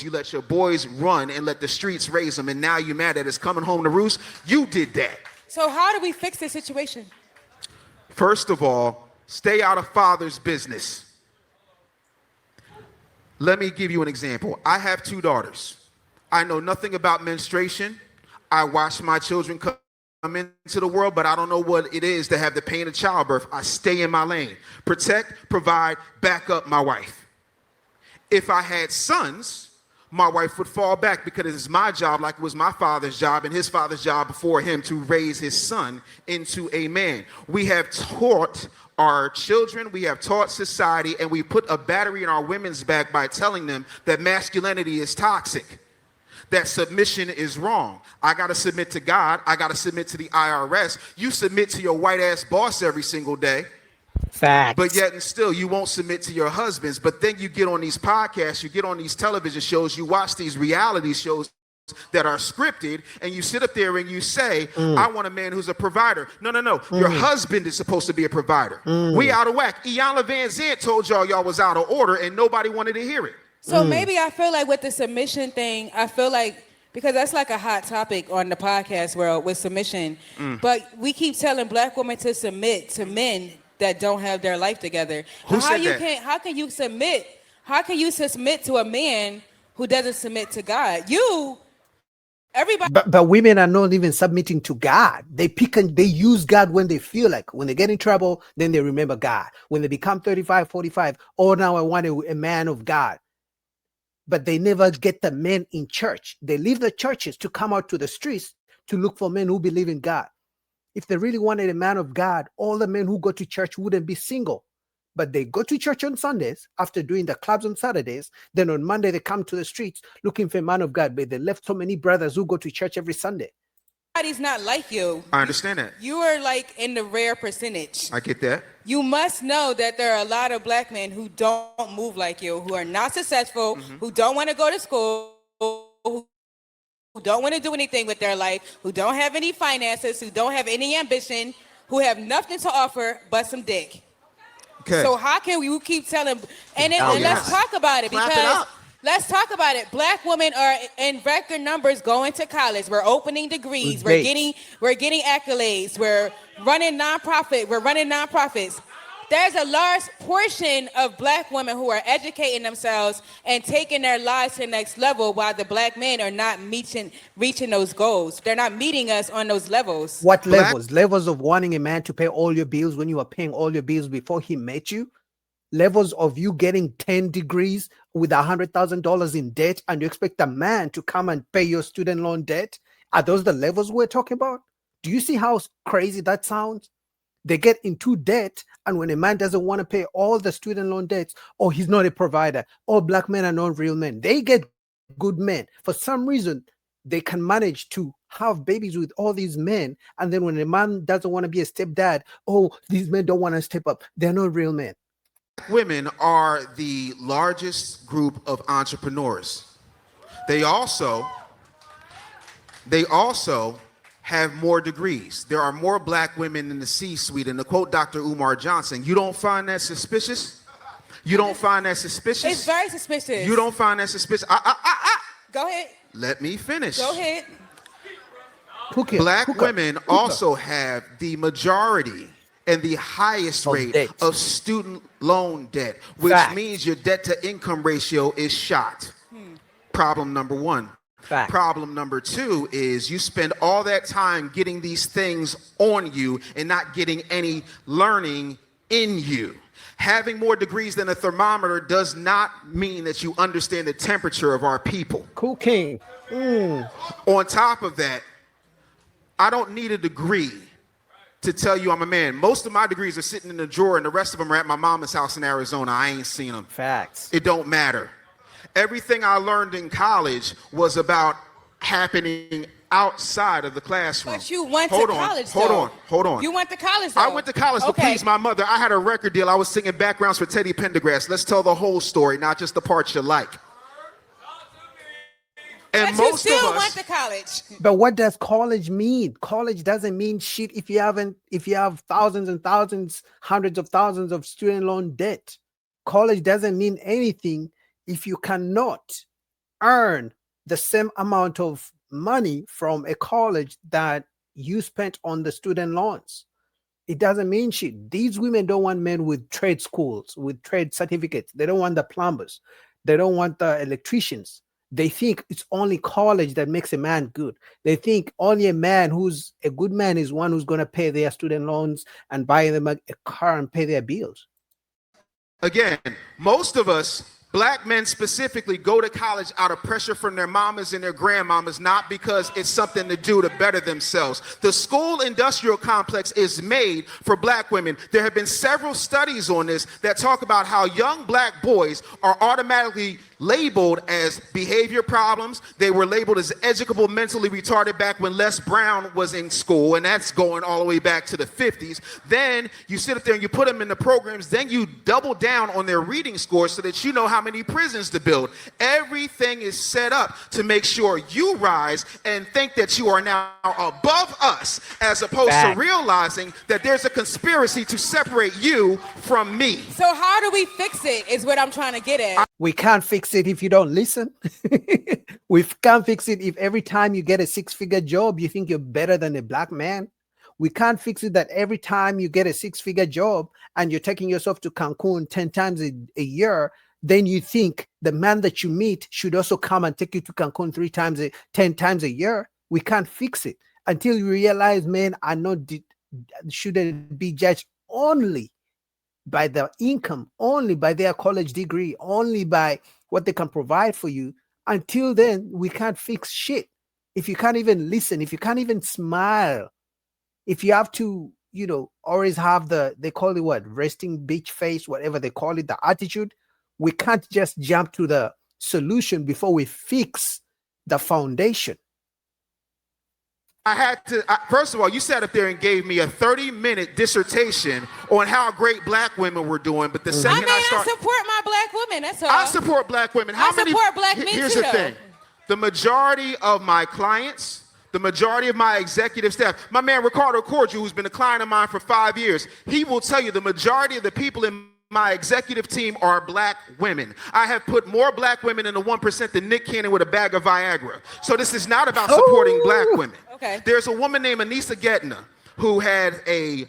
You let your boys run and let the streets raise them, and now you're mad that it's coming home to roost. You did that. So how do we fix this situation? First of all, stay out of father's business. Let me give you an example. I have 2 daughters. I know nothing about menstruation. I watch my children come into the world, but I don't know what it is to have the pain of childbirth. I stay in my lane. Protect, provide, back up my wife. If I had sons, my wife would fall back because it's my job, like it was my father's job and his father's job before him, to raise his son into a man. We have taught our children, we have taught society, and we put a battery in our women's back by telling them that masculinity is toxic, that submission is wrong. I got to submit to God. I got to submit to the IRS. You submit to your white ass boss every single day. Facts. But yet and still you won't submit to your husbands. But then you get on these podcasts, you get on these television shows, you watch these reality shows that are scripted, and you sit up there and you say, I want a man who's a provider. No. Your husband is supposed to be a provider. We out of whack. Iyanla Van Zandt told y'all was out of order, and nobody wanted to hear it. So maybe I feel like with the submission thing, I feel like, because that's like a hot topic on the podcast world with submission, but we keep telling black women to submit to men that don't have their life together. Who said that? How can you submit to a man who doesn't submit to God? Everybody. But women are not even submitting to God. They use God when they feel like. When they get in trouble, then they remember God. When they become 35, 45, oh, now I want a man of God. But they never get the men in church. They leave the churches to come out to the streets to look for men who believe in God. If they really wanted a man of God, all the men who go to church wouldn't be single. But they go to church on Sundays after doing the clubs on Saturdays. Then on Monday, they come to the streets looking for a man of God. But they left so many brothers who go to church every Sunday. Everybody's not like you. I understand that. You are like in the rare percentage. I get that. You must know that there are a lot of black men who don't move like you, who are not successful, who don't want to go to school, who don't want to do anything with their life, who don't have any finances, who don't have any ambition, who have nothing to offer but some dick. Okay. So how can you keep telling? And let's talk about it, because let's talk about it. Black women are in record numbers going to college. We're opening degrees. We're getting accolades. We're running nonprofits. There's a large portion of black women who are educating themselves and taking their lives to the next level, while the black men are not reaching those goals. They're not meeting us on those levels. What levels? Levels of wanting a man to pay all your bills when you were paying all your bills before he met you? Levels of you getting 10 degrees with $100,000 in debt, and you expect a man to come and pay your student loan debt? Are those the levels we're talking about? Do you see how crazy that sounds? They get into debt, and when a man doesn't want to pay all the student loan debts, or he's not a provider, or black men are not real men, they get good men. For some reason, they can manage to have babies with all these men, and then when a man doesn't want to be a stepdad, oh, these men don't want to step up. They're not real men. Women are the largest group of entrepreneurs. They also have more degrees. There are more black women in the C-suite. And to quote Dr. Umar Johnson, you don't find that suspicious? You don't find that suspicious? It's very suspicious. You don't find that suspicious? Go ahead. Let me finish. Go ahead. Black women also have the majority and the highest rate of student loan debt, which means your debt to income ratio is shot. Problem number one. Problem number two is you spend all that time getting these things on you and not getting any learning in you. Having more degrees than a thermometer does not mean that you understand the temperature of our people. Cool King. On top of that, I don't need a degree to tell you I'm a man. Most of my degrees are sitting in the drawer, and the rest of them are at my mama's house in Arizona. I ain't seen them. Facts. It don't matter. Everything I learned in college was about happening outside of the classroom. But you went to college, though. Hold on. You went to college, though. I went to college to please my mother. I had a record deal. I was singing backgrounds for Teddy Pendergrass. Let's tell the whole story, not just the parts you like. And but most you still of us went to college. But what does college mean? College doesn't mean shit if you have thousands and thousands, hundreds of thousands of student loan debt. College doesn't mean anything if you cannot earn the same amount of money from a college that you spent on the student loans. It doesn't mean shit. These women don't want men with trade schools, with trade certificates. They don't want the plumbers. They don't want the electricians. They think it's only college that makes a man good. They think only a man who's a good man is one who's going to pay their student loans and buy them a car and pay their bills. Again, most of us, black men specifically, go to college out of pressure from their mamas and their grandmamas, not because it's something to do to better themselves. The school industrial complex is made for black women. There have been several studies on this that talk about how young black boys are automatically labeled as behavior problems. They were labeled as educable mentally retarded back when Les Brown was in school, and that's going all the way back to the 50s. Then you sit up there and you put them in the programs, then you double down on their reading scores so that you know how many prisons to build. Everything is set up to make sure you rise and think that you are now above us, as opposed to realizing that there's a conspiracy to separate you from me. So how do we fix it is what I'm trying to get at. We can't fix it if you don't listen. We can't fix it if every time you get a six-figure job, you think you're better than a black man. We can't fix it that every time you get a six-figure job and you're taking yourself to Cancun 10 times a year, then you think the man that you meet should also come and take you to Cancun 10 times a year. We can't fix it until you realize men are not shouldn't be judged only by their income, only by their college degree, only by what they can provide for you. Until then, we can't fix shit. If you can't even listen, if you can't even smile, if you have to, always have they call it what, resting bitch face, whatever they call it, the attitude, we can't just jump to the solution before we fix the foundation. I had to, first of all, you sat up there and gave me a 30-minute dissertation on how great black women were doing. But the second I support my black women. That's all. I support black women. I support black men Here's too, the thing. The majority of my clients, the majority of my executive staff, my man Ricardo Cordial, who's been a client of mine for 5 years, he will tell you the majority of the people in my executive team are black women. I have put more black women in the 1% than Nick Cannon with a bag of Viagra. So this is not about supporting black women. Okay. There's a woman named Anissa Getna who had a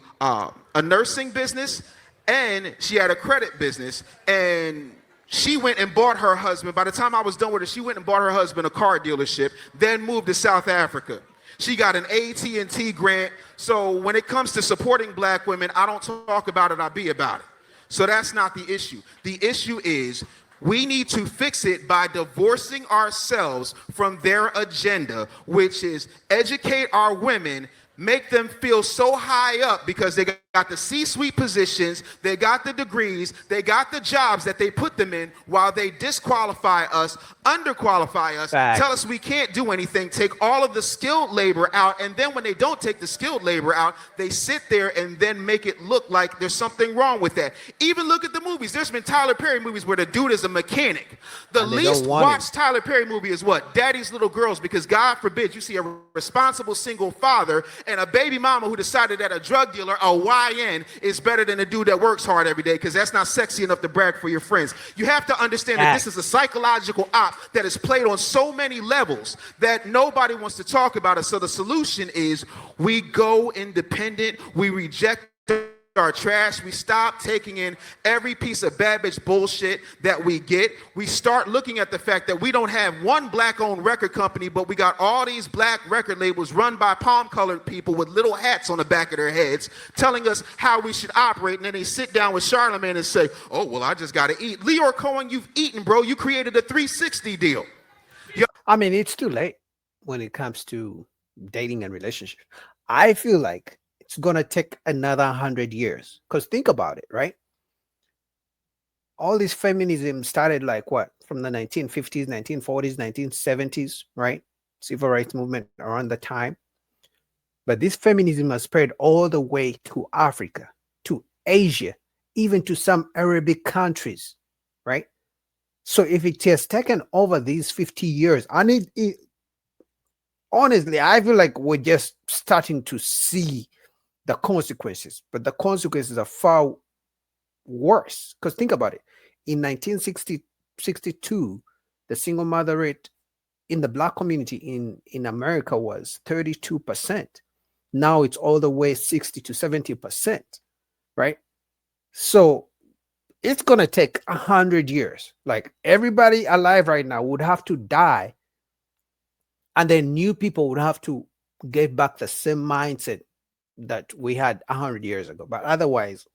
nursing business and she had a credit business, and she went and bought her husband. By the time I was done with her, she went and bought her husband a car dealership, then moved to South Africa. She got an AT&T grant. So when it comes to supporting black women, I don't talk about it, I be about it. So that's not the issue. The issue is we need to fix it by divorcing ourselves from their agenda, which is educate our women, make them feel so high up because they got the C-suite positions, they got the degrees, they got the jobs that they put them in, while they disqualify us, underqualify us, tell us we can't do anything, take all of the skilled labor out, and then when they don't take the skilled labor out, they sit there and then make it look like there's something wrong with that. Even look at the movies. There's been Tyler Perry movies where the dude is a mechanic. The least watched Tyler Perry movie is what? Daddy's Little Girls, because God forbid you see a responsible single father and a baby mama who decided that a drug dealer, a YN, is better than a dude that works hard every day, because that's not sexy enough to brag for your friends. You have to understand that this is a psychological op that is played on so many levels that nobody wants to talk about it. So the solution is we go independent, we reject our trash, we stop taking in every piece of bad bitch bullshit that we get. We start looking at the fact that we don't have one black-owned record company, but we got all these black record labels run by palm-colored people with little hats on the back of their heads telling us how we should operate, and then they sit down with Charlemagne and say, oh, well, I just gotta eat. Leor Cohen, you've eaten, bro. You created a 360 deal. I mean, it's too late when it comes to dating and relationships. I feel like it's going to take another 100 years. Because think about it, right? All this feminism started like what? From the 1950s, 1940s, 1970s, right? Civil rights movement around the time. But this feminism has spread all the way to Africa, to Asia, even to some Arabic countries, right? So if it has taken over these 50 years, honestly, I feel like we're just starting to see the consequences, but the consequences are far worse. Because think about it. In 1962, the single mother rate in the black community in America was 32%. Now it's all the way 60 to 70%, right? So it's gonna take 100 years. Like everybody alive right now would have to die, and then new people would have to get back the same mindset that we had 100 years ago. But otherwise,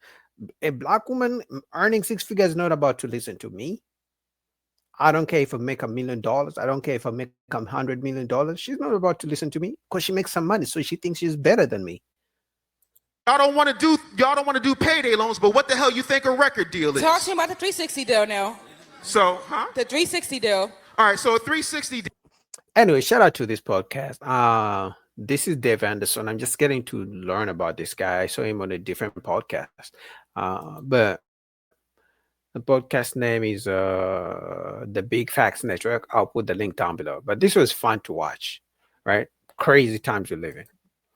a black woman earning six figures is not about to listen to me. I don't care if I make $1 million. I don't care if I make $100 million. She's not about to listen to me because she makes some money, so she thinks she's better than me. Y'all don't want to do payday loans, but what the hell you think a record deal is? Talk to me about the 360 deal now. So, The 360 deal. All right, so a 360 deal. Anyway, shout out to this podcast. This is Dave Anderson. I'm just getting to learn about this guy. I saw him on a different podcast. But the podcast name is the Big Facts Network. I'll put the link down below. But this was fun to watch, right? Crazy times we live in.